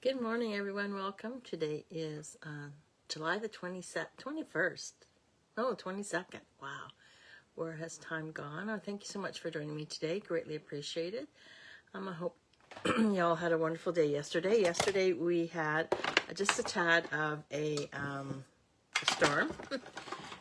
Good morning, everyone. Welcome. Today is July the 21st. No, 22nd. Wow. Where has time gone? Oh, thank you so much for joining me today. Greatly appreciated. I hope y'all had a wonderful day yesterday. Yesterday we had just a tad of a storm.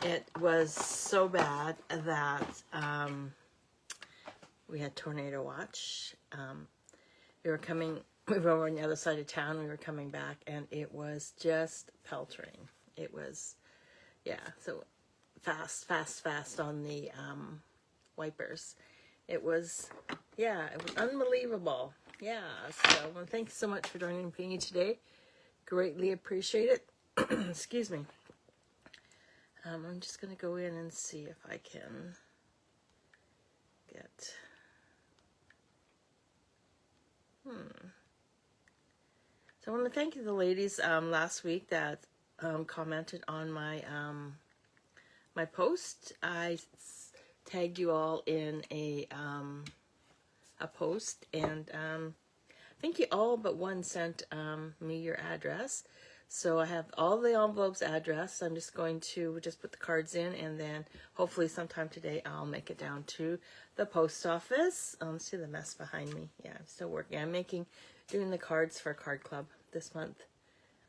It was so bad that we had tornado watch. We were over on the other side of town. We were coming back, and it was just peltering. It was, yeah, so fast on the wipers. It was unbelievable. Yeah, so well, thanks so much for joining me today. Greatly appreciate it. Excuse me. I'm just going to go in and see if I can get... So I want to thank you, the ladies, last week that commented on my my post. I tagged you all in a post, and I think you all but one sent me your address. So I have all the envelopes addressed. I'm just going to just put the cards in, and then hopefully sometime today I'll make it down to the post office. See the mess behind me. Yeah, I'm still working. I'm doing the cards for Card Club this month.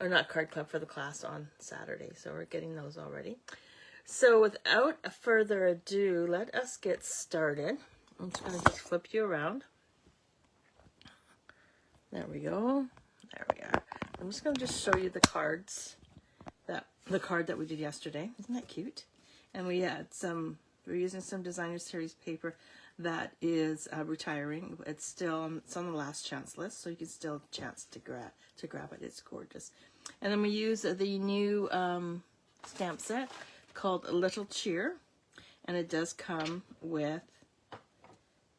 Or not Card Club, for the class on Saturday. So we're getting those already. So without further ado, let us get started. I'm just going to just flip you around. There we go. There we are. I'm just going to just show you the cards, the card that we did yesterday. Isn't that cute? And we had we're using some designer series paper that is retiring. It's on the last chance list, so you can still chance to grab it. It's gorgeous. And then we use the new stamp set called Little Cheer, and it does come with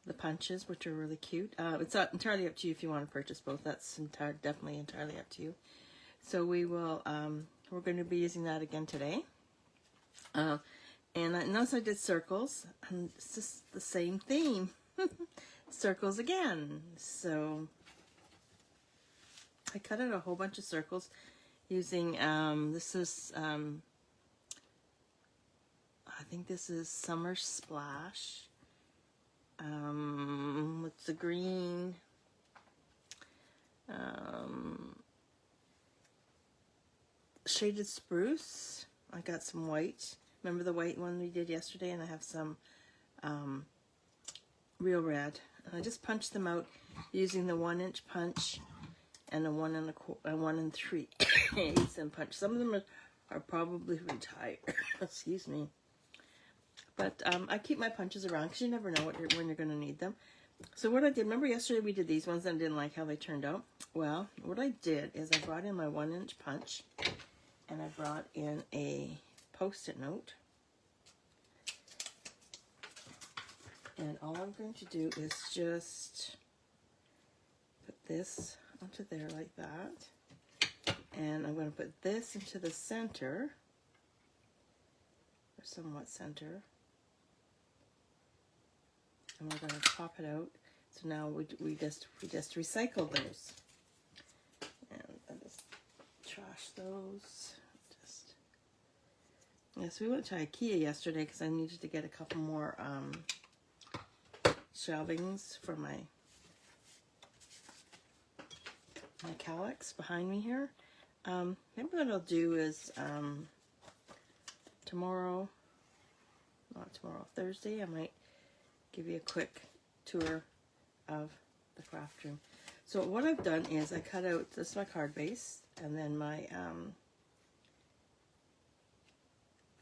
the punches, which are really cute. It's entirely up to you if you want to purchase both. That's definitely entirely up to you. So we will, we're going to be using that again today. And I noticed I did circles, and it's just the same theme. Circles again. So I cut out a whole bunch of circles using, this is, I think this is Summer Splash. With the green, shaded spruce. I got some white. Remember the white one we did yesterday? And I have some real red. And I just punched them out using the 1-inch punch and a 1 3/8 punch. Some of them are probably retired. Excuse me. But I keep my punches around because you never know when you're going to need them. So what I did, remember yesterday we did these ones and I didn't like how they turned out? Well, what I did is I brought in my 1-inch punch and I brought in a Post-it note. And all I'm going to do is just put this onto there like that. And I'm going to put this into the center, or somewhat center. And we're going to pop it out. So now we just recycle those. And I just trash those. Yes, we went to IKEA yesterday because I needed to get a couple more shelvings for my calyx behind me here. Maybe what I'll do is Thursday, I might give you a quick tour of the craft room. So what I've done is I cut out, this is my card base, and then my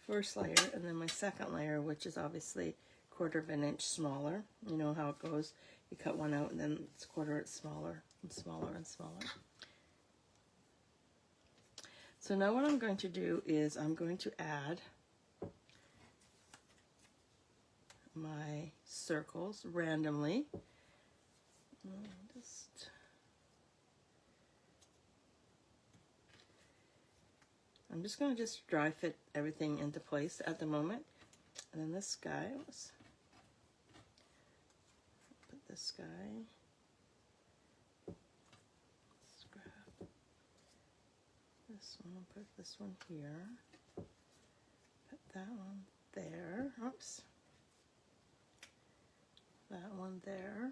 first layer, and then my second layer, which is obviously 1/4 of an inch smaller. You know how it goes. You cut one out and then it's 1/4 it's smaller and smaller and smaller. So now what I'm going to do is I'm going to add my circles randomly. I'm just going to just dry fit everything into place at the moment. And then this guy, put this guy, scrap, this one, I'll put this one here. Put that one there. Oops. That one there.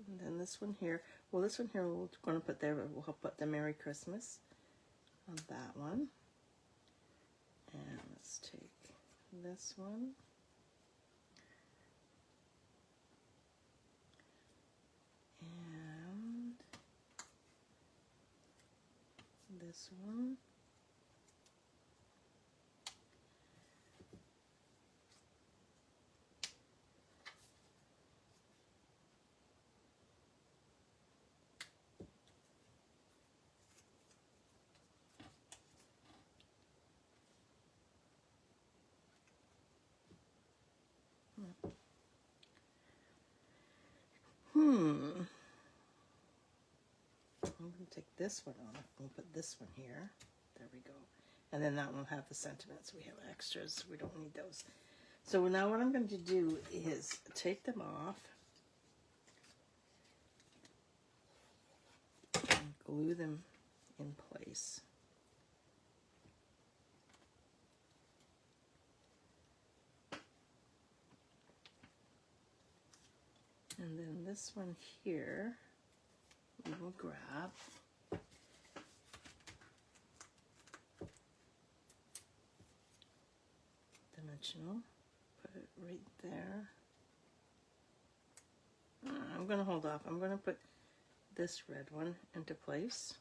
And then this one here. Well, this one here we're going to put there. We'll put the Merry Christmas on that one. And let's take this one. And this one. I'm going to take this one off. We'll put this one here. There we go. And then that one will have the sentiments. We have extras. We don't need those. So now what I'm going to do is take them off and glue them in place. And then this one here, we will grab. Dimensional, put it right there. I'm going to hold off. I'm going to put this red one into place.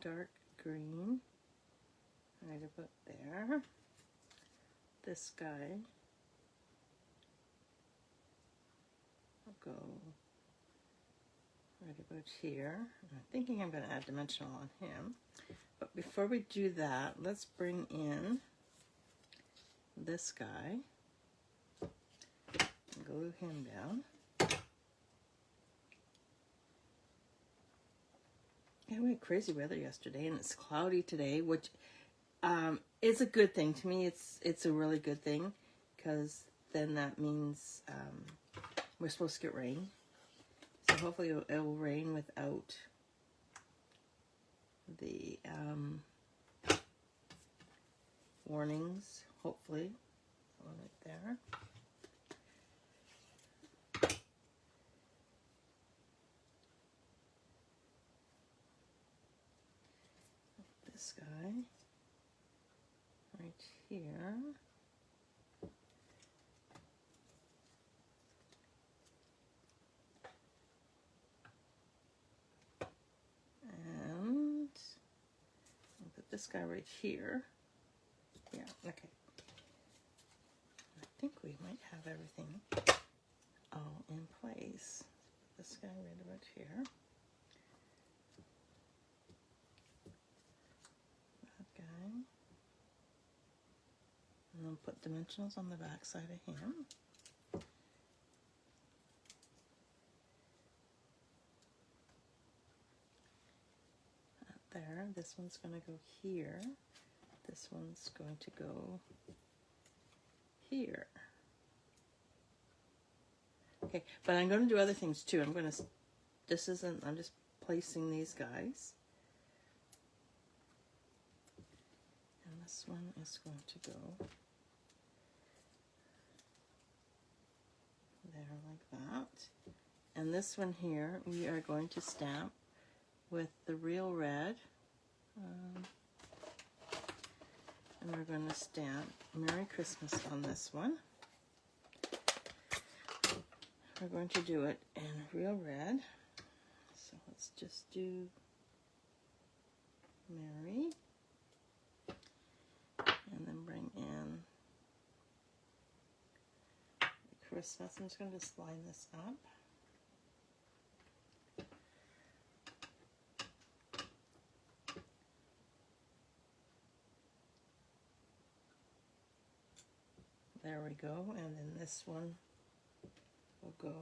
Dark green. I'm going to put there. This guy will go right about here. I'm thinking I'm going to add dimensional on him. But before we do that, let's bring in this guy and glue him down. Yeah, we had crazy weather yesterday, and it's cloudy today, which is a good thing. To me, it's a really good thing, because then that means we're supposed to get rain. So hopefully it will rain without the warnings, hopefully. One right there. This guy right here. And I'll put this guy right here. Yeah, okay. I think we might have everything all in place. Put this guy right about here. And then put dimensionals on the back side of him. There, this one's going to go here. This one's going to go here. Okay, but I'm going to do other things too. I'm just placing these guys. And this one is going to go there like that. And this one here, we are going to stamp with the real red. And we're going to stamp Merry Christmas on this one. We're going to do it in real red. So let's just do Merry. And then bring in Christmas. I'm just going to just line this up. there we go. And then this one will go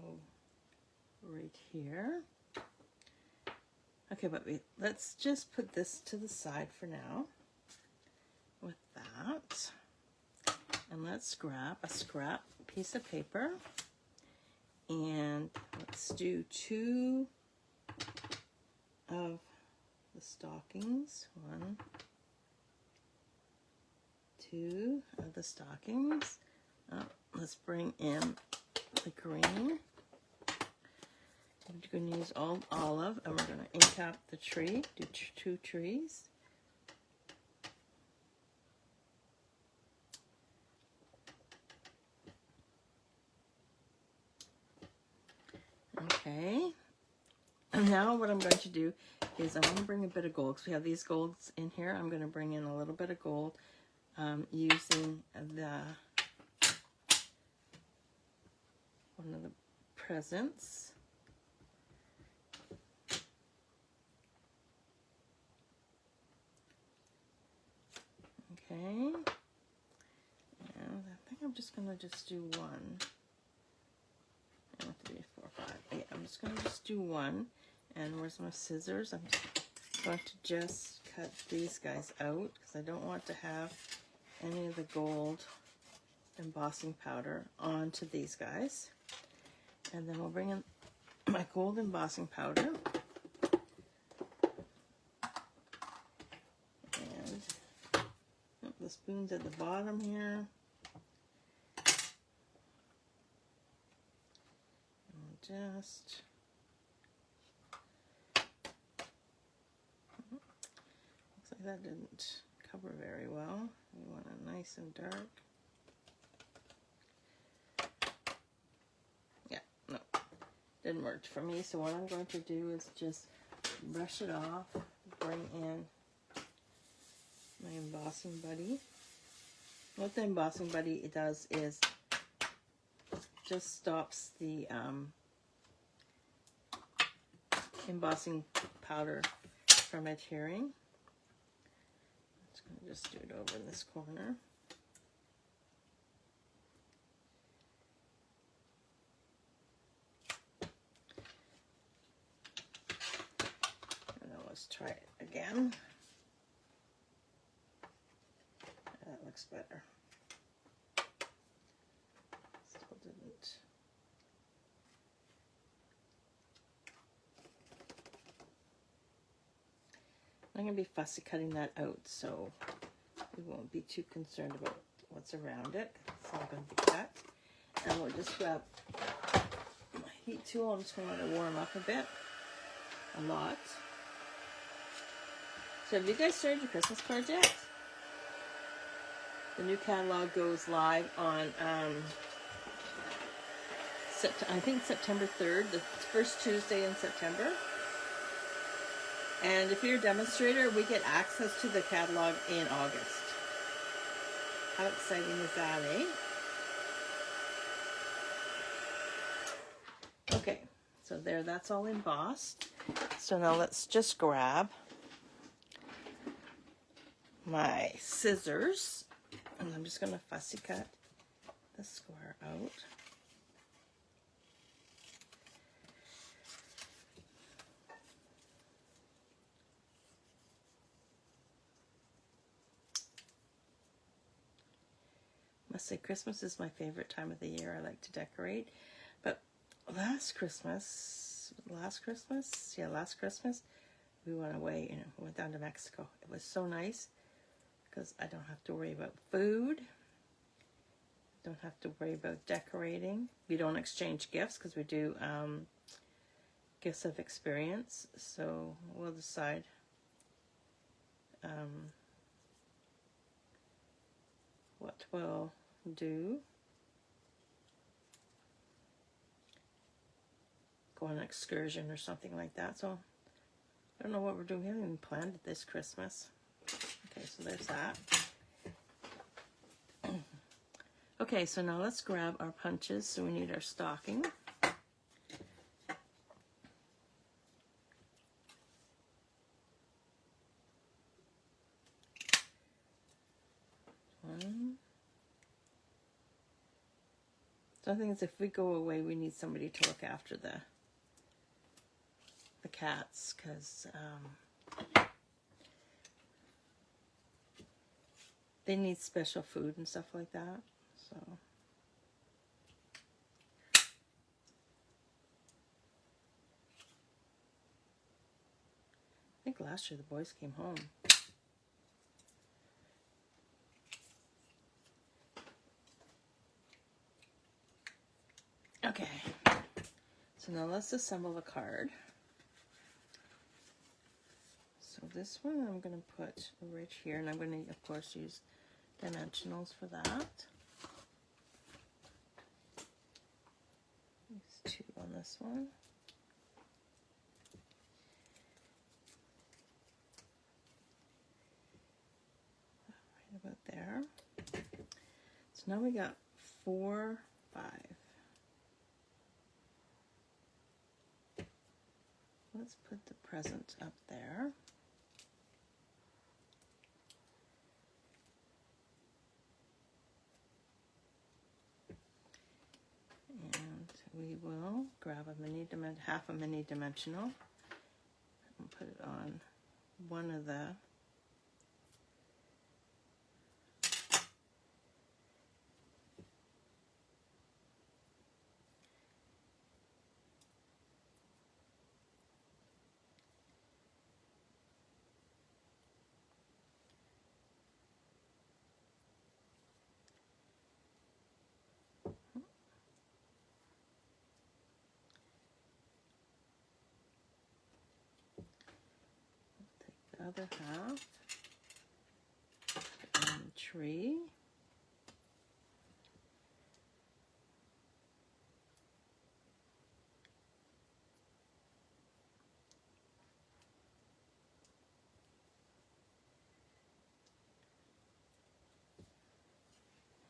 right here. Okay, but let's just put this to the side for now with that. And let's grab a scrap piece of paper and let's do 2 of the stockings. 1, 2 of the stockings. Let's bring in the green. We're going to use all olive, and we're going to ink up the tree, do 2 trees. Okay, and now what I'm going to do is I'm going to bring a bit of gold, because we have these golds in here. I'm going to bring in a little bit of gold using one of the presents. Okay, and I think I'm just going to just do 1. 1, 2, 3, 4, 5. Yeah, I'm just going to just do 1. And where's my scissors? I'm going to just cut these guys out because I don't want to have any of the gold embossing powder onto these guys. And then we'll bring in my gold embossing powder. And the spoon's at the bottom here. And just looks like that didn't cover very well. We want it nice and dark. Yeah, no, didn't work for me. So what I'm going to do is just brush it off, bring in my embossing buddy. What the embossing buddy it does is just stops the embossing powder from adhering. I'm just do it over in this corner. And then let's try it again. That looks better. Still didn't. I'm going to be fussy cutting that out, so we won't be too concerned about what's around it. It's all going to be cut. And we'll just grab my heat tool. I'm just going to let it warm up a bit. A lot. So have you guys started your Christmas card yet? The new catalog goes live on, I think September 3rd, the first Tuesday in September. And if you're a demonstrator, we get access to the catalog in August. How exciting is that, eh? Okay, so there, that's all embossed. So now let's just grab my scissors, and I'm just going to fussy cut the square out. Must say Christmas is my favorite time of the year. I like to decorate. But last Christmas, we went away and went down to Mexico. It was so nice because I don't have to worry about food. Don't have to worry about decorating. We don't exchange gifts because we do gifts of experience. So we'll decide what we'll do. Go on an excursion or something like that. So I don't know what we're doing. We haven't even planned it this Christmas. Okay, so there's that. Okay, so now let's grab our punches. So we need our stocking. One, So I think if we go away, we need somebody to look after the cats, because they need special food and stuff like that. So I think last year the boys came home. Okay, so now let's assemble the card. So this one I'm going to put right here, and I'm going to, of course, use dimensionals for that. There's 2 on this one. Right about there. So now we got 4, 5. Let's put the present up there. And we will grab half a mini dimensional and put it on one of the other half, put on the tree.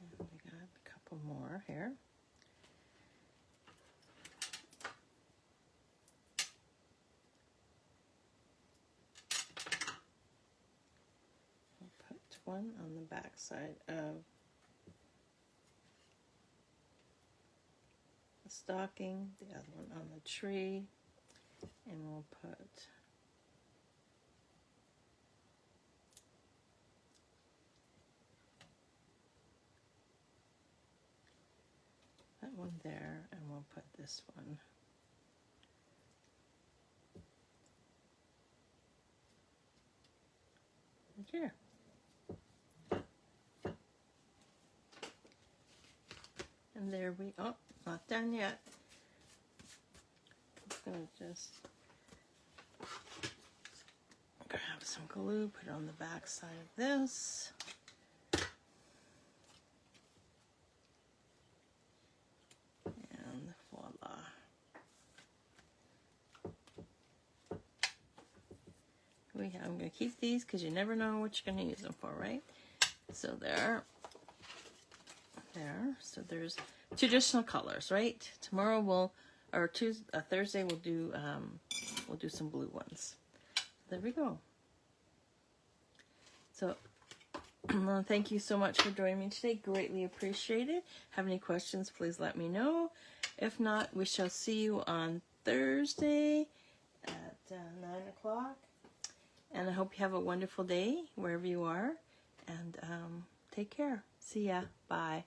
And we got a couple more here. One on the back side of the stocking, the other one on the tree, and we'll put that one there, and we'll put this one right here. And there we, oh, not done yet. I'm gonna just grab some glue, put it on the back side of this. And voila. I'm gonna keep these because you never know what you're gonna use them for, right? So there. So there's traditional colors, right? Tomorrow Thursday we'll do some blue ones. There we go. So thank you so much for joining me today. Greatly appreciated. Have any questions, please let me know. If not, we shall see you on Thursday at 9 o'clock. And I hope you have a wonderful day wherever you are. And take care. See ya. Bye.